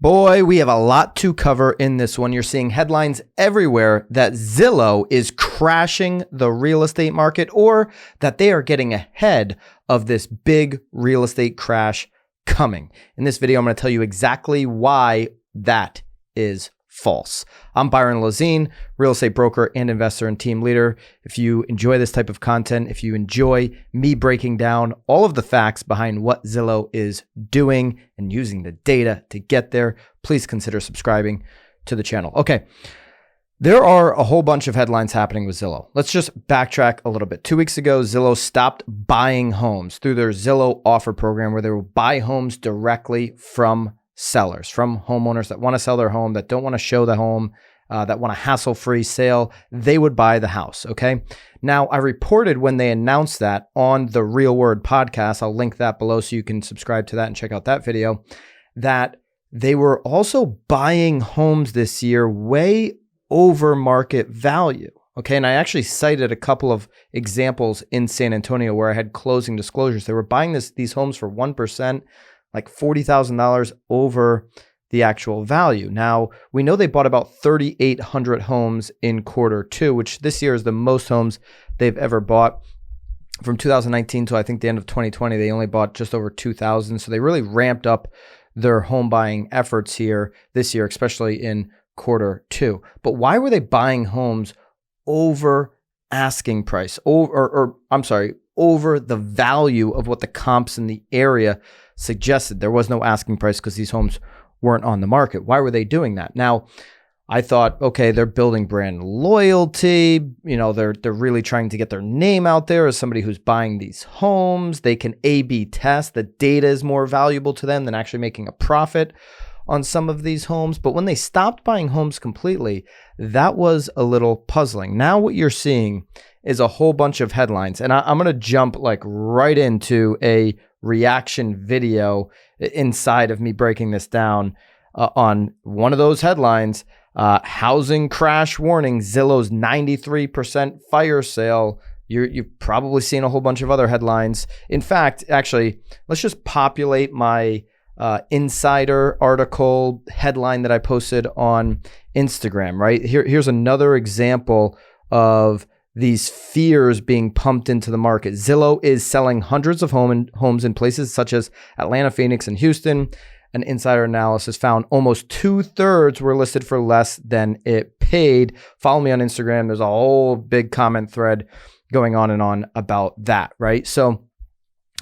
Boy, we have a lot to cover in this one. You're seeing headlines everywhere that Zillow is crashing the real estate market or that they are getting ahead of this big real estate crash coming. In this video, I'm going to tell you exactly why that is false. I'm Byron, real estate broker and investor and team leader. If you enjoy this type of content, if you enjoy me breaking down all of the facts behind what Zillow is doing and using the data to get there, please consider subscribing to the channel. Okay, there are a whole bunch of headlines happening with Zillow. Let's just backtrack a little bit. 2 weeks ago, Zillow stopped buying homes through their Zillow offer program where they will buy homes directly from sellers, from homeowners that want to sell their home, that don't want to show the home, that want a hassle-free sale. They would buy the house, okay? Now, I reported when they announced that on the Real Word podcast, I'll link that below so you can subscribe to that and check out that video, that they were also buying homes this year way over market value, okay? And I actually cited a couple of examples in San Antonio where I had closing disclosures. They were buying these homes for 1%, like $40,000 over the actual value. Now, we know they bought about 3,800 homes in Q2, which this year is the most homes they've ever bought. From 2019 to I think the end of 2020, they only bought just over 2,000. So they really ramped up their home buying efforts here this year, especially in Q2. But why were they buying homes over asking price, over the value of what the comps in the area suggested? There was no asking price because these homes weren't on the market. Why were they doing that? Now, I thought, okay, they're building brand loyalty. You know, they're really trying to get their name out there as somebody who's buying these homes. They can A/B test. The data is more valuable to them than actually making a profit on some of these homes. But when they stopped buying homes completely, that was a little puzzling. Now what you're seeing is a whole bunch of headlines. And I'm going to jump like right into a reaction video inside of me breaking this down on one of those headlines. Housing crash warning, Zillow's 93% fire sale. You've probably seen a whole bunch of other headlines. In fact, actually, let's just populate my insider article headline that I posted on Instagram, right? Here's another example of these fears being pumped into the market. Zillow is selling hundreds of homes in places such as Atlanta, Phoenix, and Houston. An insider analysis found almost 2/3 were listed for less than it paid. Follow me on Instagram. There's a whole big comment thread going on and on about that, right? So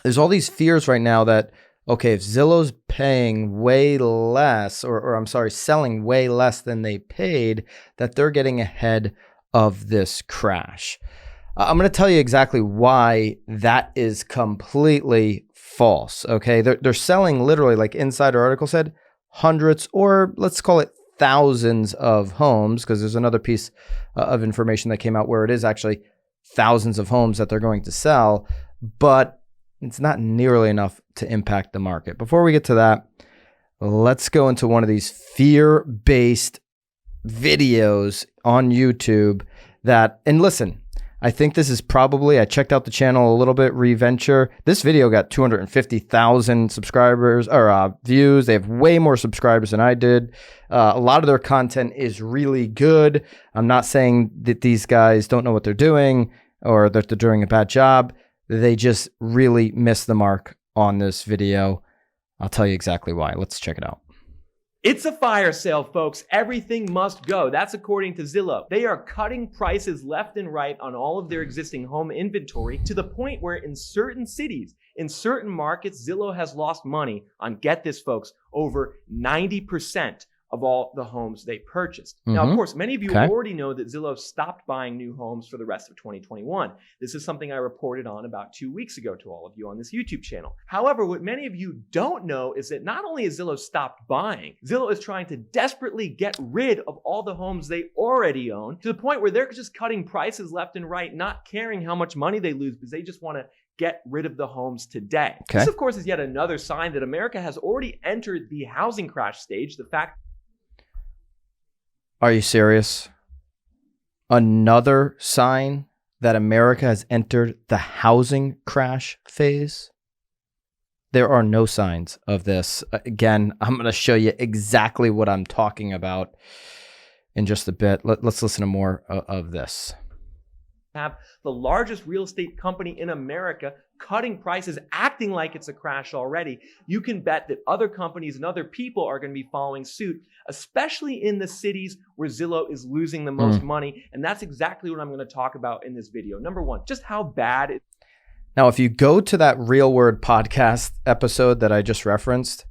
there's all these fears right now that, okay, if Zillow's paying way less, selling way less than they paid, that they're getting ahead of this crash. I'm going to tell you exactly why that is completely false, okay? They're selling literally, like insider article said, hundreds or let's call it thousands of homes, because there's another piece of information that came out where it is actually thousands of homes that they're going to sell, but it's not nearly enough to impact the market. Before we get to that, let's go into one of these fear-based videos on YouTube that, and listen, I think this is probably, I checked out the channel a little bit, Reventure. This video got 250,000 subscribers or views. They have way more subscribers than I did. A lot of their content is really good. I'm not saying that these guys don't know what they're doing or that they're doing a bad job. They just really missed the mark on this video. I'll tell you exactly why. Let's check it out. It's a fire sale, folks. Everything must go. That's according to Zillow. They are cutting prices left and right on all of their existing home inventory to the point where in certain cities, in certain markets, Zillow has lost money on, get this, folks, over 90% of all the homes they purchased. Now, of course, many of you already know that Zillow stopped buying new homes for the rest of 2021. This is something I reported on about 2 weeks ago to all of you on this YouTube channel. However, what many of you don't know is that not only has Zillow stopped buying, Zillow is trying to desperately get rid of all the homes they already own to the point where they're just cutting prices left and right, not caring how much money they lose because they just want to get rid of the homes today. This, of course, is yet another sign that America has already entered the housing crash stage. The fact. Are you serious? Another sign that America has entered the housing crash phase? There are no signs of this. Again, I'm going to show you exactly what I'm talking about in just a bit. Let's listen to more of this. Have the largest real estate company in America cutting prices, acting like it's a crash already. You can bet that other companies and other people are going to be following suit, especially in the cities where Zillow is losing the most money. And that's exactly what I'm going to talk about in this video. Number one, just how bad it. Now, if you go to that Real Word podcast episode that I just referenced,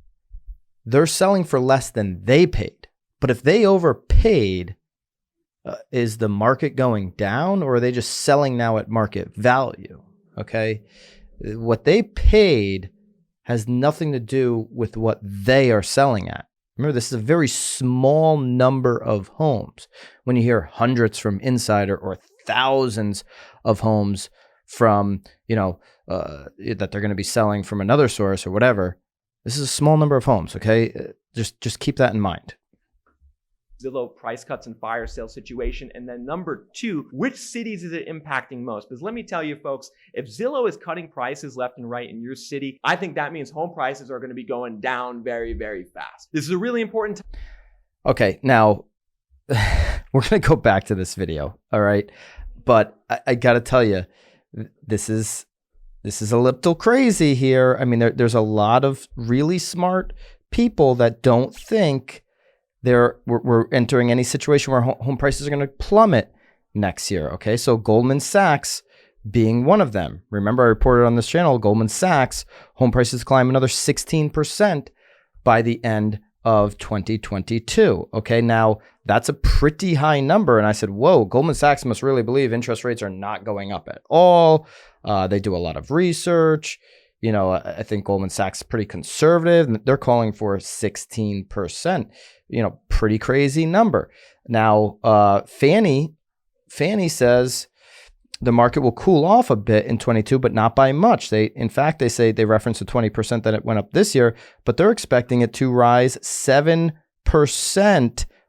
they're selling for less than they paid. But if they overpaid, is the market going down, or are they just selling now at market value? Okay. What they paid has nothing to do with what they are selling at. Remember, this is a very small number of homes. When you hear hundreds from Insider or thousands of homes from, that they're going to be selling from another source or whatever, this is a small number of homes. Okay. Just keep that in mind. Zillow price cuts and fire sale situation. And then number two, which cities is it impacting most? Because let me tell you, folks, if Zillow is cutting prices left and right in your city, I think that means home prices are going to be going down very, very fast. This is a really important. Okay, now we're going to go back to this video. All right. But I got to tell you, this is a little crazy here. I mean, there's a lot of really smart people that don't think we're entering any situation where home prices are going to plummet next year. Okay, so Goldman Sachs being one of them. Remember, I reported on this channel, Goldman Sachs, home prices climb another 16% by the end of 2022. Okay, now that's a pretty high number. And I said, whoa, Goldman Sachs must really believe interest rates are not going up at all. They do a lot of research. I think Goldman Sachs is pretty conservative. They're calling for 16%. Pretty crazy number. Now, Fannie says the market will cool off a bit in 22, but not by much. In fact, they say they reference the 20% that it went up this year, but they're expecting it to rise 7%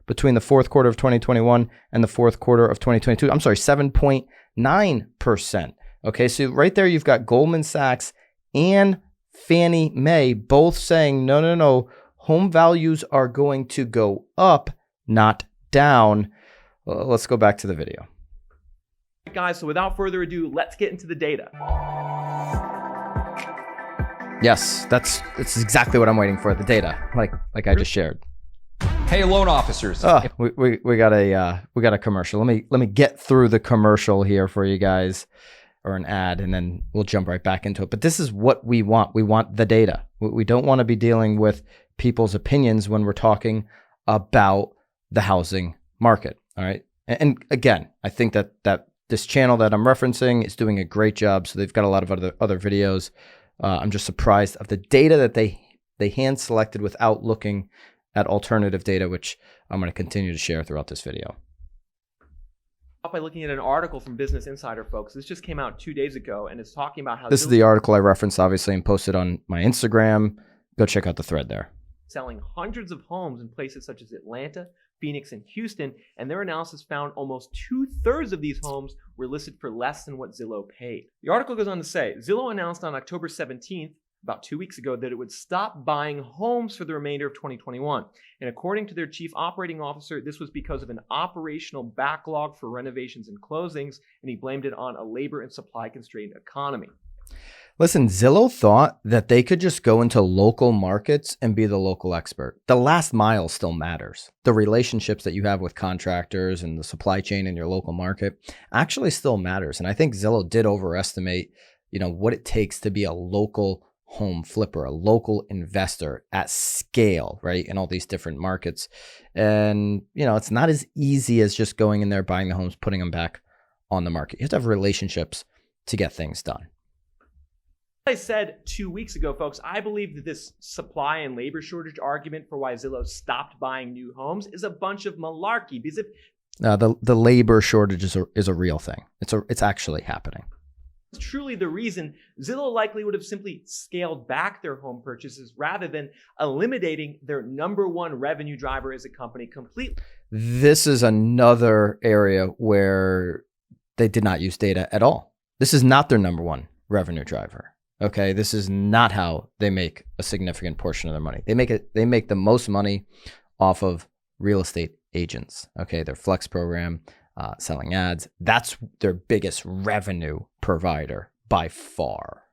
between the fourth quarter of 2021 and the fourth quarter of 2022. I'm sorry, 7.9%. Okay, so right there, you've got Goldman Sachs and Fannie Mae both saying, no, home values are going to go up, not down. Let's go back to the video. Guys, so without further ado, let's get into the data. Yes, that's exactly what I'm waiting for, the data, like I just shared. Hey, loan officers. We got a commercial. Let me get through the commercial here for you guys, or an ad, and then we'll jump right back into it. But this is what we want. We want the data. We don't want to be dealing with people's opinions when we're talking about the housing market. All right. And again, I think that this channel that I'm referencing is doing a great job. So they've got a lot of other videos. I'm just surprised of the data that they hand selected without looking at alternative data, which I'm going to continue to share throughout this video. By looking at an article from Business Insider, folks. This just came out 2 days ago, and it's talking about how this is the article I referenced, obviously, and posted on my Instagram. Go check out the thread there. Selling hundreds of homes in places such as Atlanta, Phoenix, and Houston, and their analysis found almost 2/3 of these homes were listed for less than what Zillow paid. The article goes on to say, Zillow announced on October 17th, about 2 weeks ago, that it would stop buying homes for the remainder of 2021. And according to their chief operating officer, this was because of an operational backlog for renovations and closings, and he blamed it on a labor and supply constrained economy. Listen, Zillow thought that they could just go into local markets and be the local expert. The last mile still matters. The relationships that you have with contractors and the supply chain in your local market actually still matters. And I think Zillow did overestimate, what it takes to be a local home flipper, a local investor at scale, right? In all these different markets. And, it's not as easy as just going in there, buying the homes, putting them back on the market. You have to have relationships to get things done. I said 2 weeks ago, folks, I believe that this supply and labor shortage argument for why Zillow stopped buying new homes is a bunch of malarkey. Because if the labor shortage is a real thing. It's actually happening. It's truly the reason, Zillow likely would have simply scaled back their home purchases rather than eliminating their number one revenue driver as a company completely. This is another area where they did not use data at all. This is not their number one revenue driver. Okay, this is not how they make a significant portion of their money. They make the most money off of real estate agents. Okay, their flex program, selling ads. That's their biggest revenue provider by far.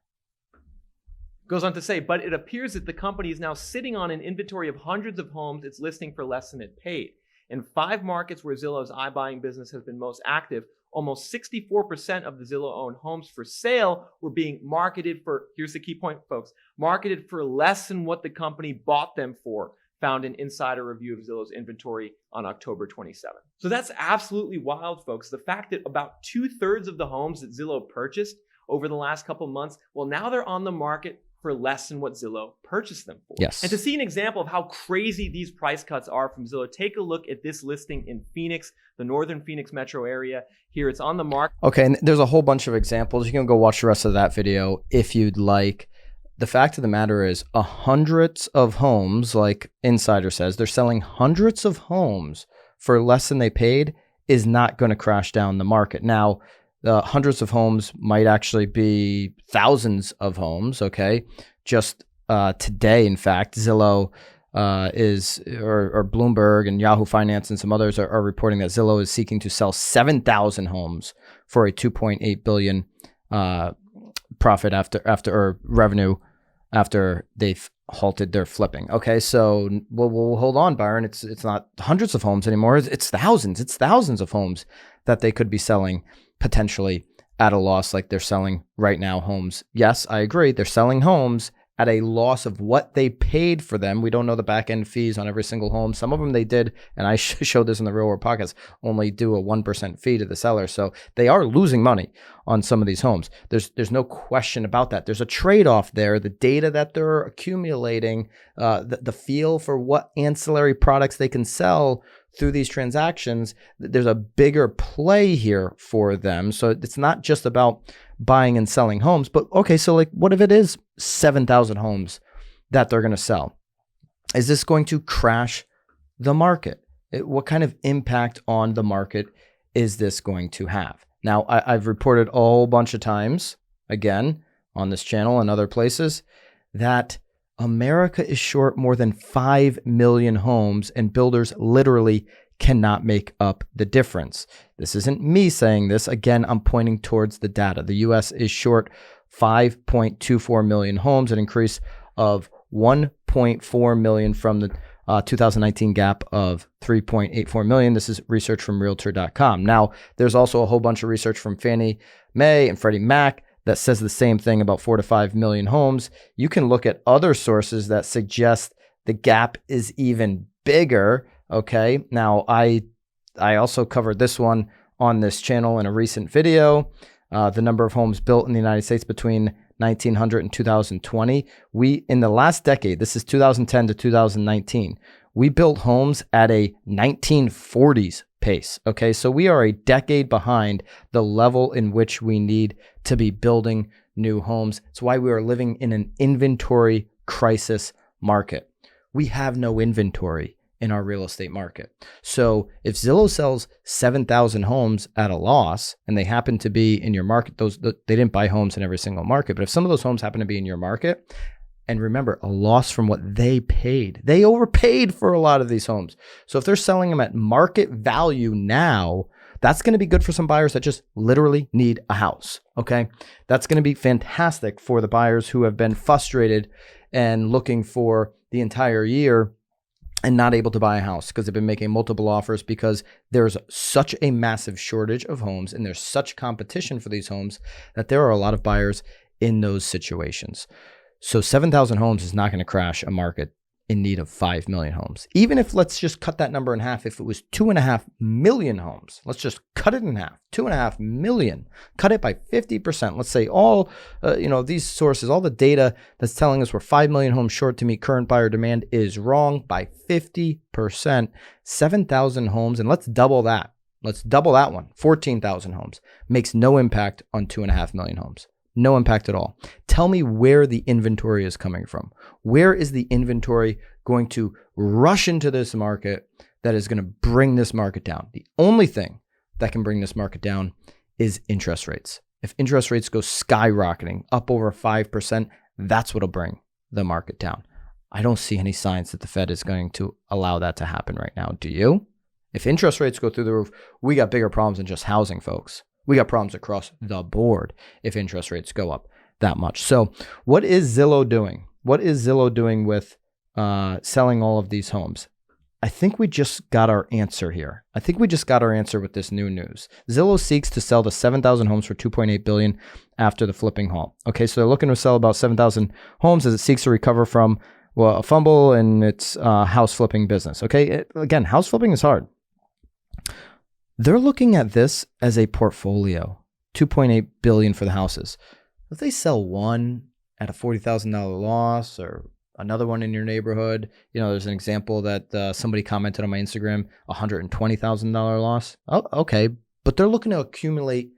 Goes on to say, but it appears that the company is now sitting on an inventory of hundreds of homes it's listing for less than it paid. In 5 markets where Zillow's iBuying business has been most active, almost 64% of the Zillow-owned homes for sale were being marketed for, here's the key point, folks, marketed for less than what the company bought them for, found an insider review of Zillow's inventory on October 27th. So that's absolutely wild, folks. The fact that about 2/3 of the homes that Zillow purchased over the last couple months, well, now they're on the market for less than what Zillow purchased them for. Yes. And to see an example of how crazy these price cuts are from Zillow, take a look at this listing in Phoenix, the northern Phoenix metro area. Here it's on the market. Okay, and there's a whole bunch of examples. You can go watch the rest of that video if you'd like. The fact of the matter is, hundreds of homes, like Insider says, they're selling hundreds of homes for less than they paid, is not going to crash down the market. Now, hundreds of homes might actually be thousands of homes. Okay, just today, in fact, Zillow or Bloomberg and Yahoo Finance and some others are reporting that Zillow is seeking to sell 7,000 homes for a 2.8 billion profit after revenue after they've halted their flipping. Okay, so we'll hold on, Byron. It's not hundreds of homes anymore. It's thousands. It's thousands of homes that they could be selling potentially at a loss, like they're selling right now homes. Yes, I agree. They're selling homes at a loss of what they paid for them. We don't know the back end fees on every single home. Some of them they did, and I showed this in the Real World podcast, only do a 1% fee to the seller. So they are losing money on some of these homes. There's no question about that. There's a trade-off there. The data that they're accumulating, the feel for what ancillary products they can sell through these transactions, there's a bigger play here for them. So it's not just about buying and selling homes, but okay, so like what if it is 7,000 homes that they're going to sell? Is this going to crash the market? What kind of impact on the market is this going to have? Now, I've reported a whole bunch of times, again, on this channel and other places, that America is short more than 5 million homes, and builders literally cannot make up the difference. This isn't me saying this. Again, I'm pointing towards the data. The U.S. is short 5.24 million homes, an increase of 1.4 million from the 2019 gap of 3.84 million. This is research from Realtor.com. Now, there's also a whole bunch of research from Fannie Mae and Freddie Mac that says the same thing about 4 to 5 million homes. You can look at other sources that suggest the gap is even bigger. Okay. Now, I also covered this one on this channel in a recent video. The number of homes built in the United States between 1900 and 2020. In the last decade, this is 2010 to 2019, we built homes at a 1940s pace. Okay, so we are a decade behind the level in which we need to be building new homes. It's why we are living in an inventory crisis market. We have no inventory in our real estate market. So if Zillow sells 7,000 homes at a loss, and they happen to be in your market, they didn't buy homes in every single market, but if some of those homes happen to be in your market, and remember, a loss from what they paid, they overpaid for a lot of these homes. So if they're selling them at market value now, that's going to be good for some buyers that just literally need a house. Okay, that's going to be fantastic for the buyers who have been frustrated and looking for the entire year and not able to buy a house because they've been making multiple offers because there's such a massive shortage of homes and there's such competition for these homes that there are a lot of buyers in those situations. So 7,000 homes is not going to crash a market in need of 5 million homes. Even if, let's just cut that number in half, if it was 2.5 million homes, let's just cut it in half, 2.5 million, cut it by 50%. Let's say all, these sources, all the data that's telling us we're 5 million homes short to meet current buyer demand is wrong by 50%, 7,000 homes, and let's double that. Let's double that one, 14,000 homes, makes no impact on 2.5 million homes. No impact at all. Tell me where the inventory is coming from. Where is the inventory going to rush into this market that is going to bring this market down? The only thing that can bring this market down is interest rates. if interest rates go skyrocketing up over 5%, that's what'll bring the market down. I don't see any signs that the Fed is going to allow that to happen right now. Do you? If interest rates go through the roof, we got bigger problems than just housing, folks. We got problems across the board if interest rates go up that much. So what is Zillow doing? What is Zillow doing with selling all of these homes? I think we just got our answer here. I think we just got our answer with this new news. Zillow seeks to sell the 7,000 homes for $2.8 billion after the flipping halt. Okay, so they're looking to sell about 7,000 homes as it seeks to recover from a fumble in its house flipping business. Okay, again, house flipping is hard. They're looking at this as a portfolio, $2.8 billion for the houses. If they sell one at a $40,000 loss or another one in your neighborhood, there's an example that somebody commented on my Instagram, $120,000 loss. Oh, okay, but they're looking to accumulate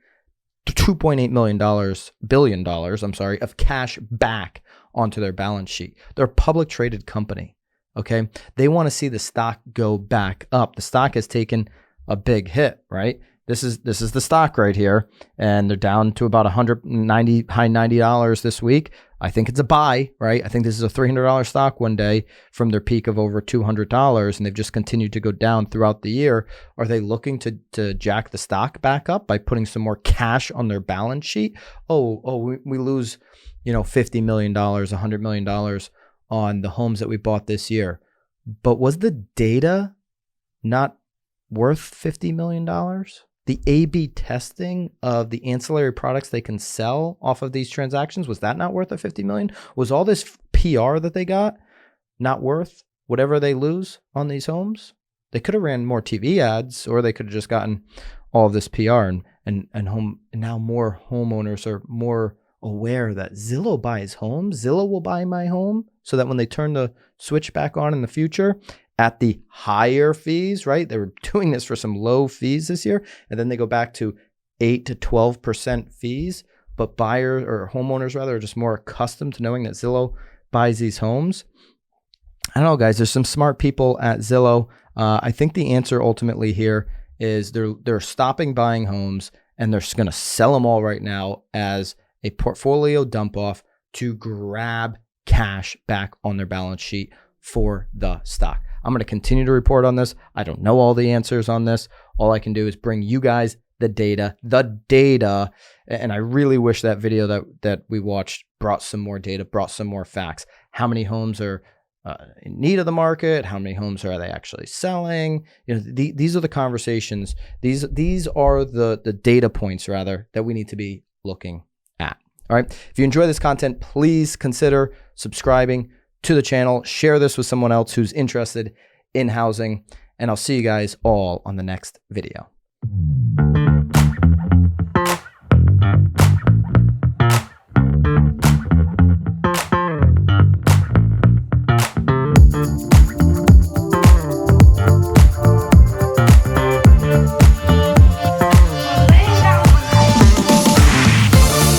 $2.8 billion, of cash back onto their balance sheet. They're a public traded company. Okay, they want to see the stock go back up. The stock has taken a big hit, right? This is the stock right here, and they're down to about $190, high $90 this week. I think it's a buy, right? I think this is a $300 stock one day from their peak of over $200, and they've just continued to go down throughout the year. Are they looking to jack the stock back up by putting some more cash on their balance sheet? We lose, $50 million, $100 million on the homes that we bought this year. But was the data not worth $50 million? The A/B testing of the ancillary products they can sell off of these transactions, was that not worth a $50 million? Was all this PR that they got not worth whatever they lose on these homes? They could have ran more TV ads, or they could have just gotten all of this PR, and now more homeowners are more aware that Zillow buys homes. Zillow will buy my home, so that when they turn the switch back on in the future at the higher fees, right? They were doing this for some low fees this year, and then they go back to 8 to 12% fees. But buyers, or homeowners rather, are just more accustomed to knowing that Zillow buys these homes. I don't know, guys. There's some smart people at Zillow. I think the answer ultimately here is they're stopping buying homes, and they're going to sell them all right now as a portfolio dump off to grab cash back on their balance sheet for the stock. I'm going to continue to report on this. I don't know all the answers on this. All I can do is bring you guys the data. And I really wish that video that we watched brought some more data, brought some more facts. How many homes are in need of the market? How many homes are they actually selling? These are the conversations. These are the data points, rather, that we need to be looking at. All right. If you enjoy this content, please consider subscribing to the channel. Share this with someone else who's interested in housing, and I'll see you guys all on the next video.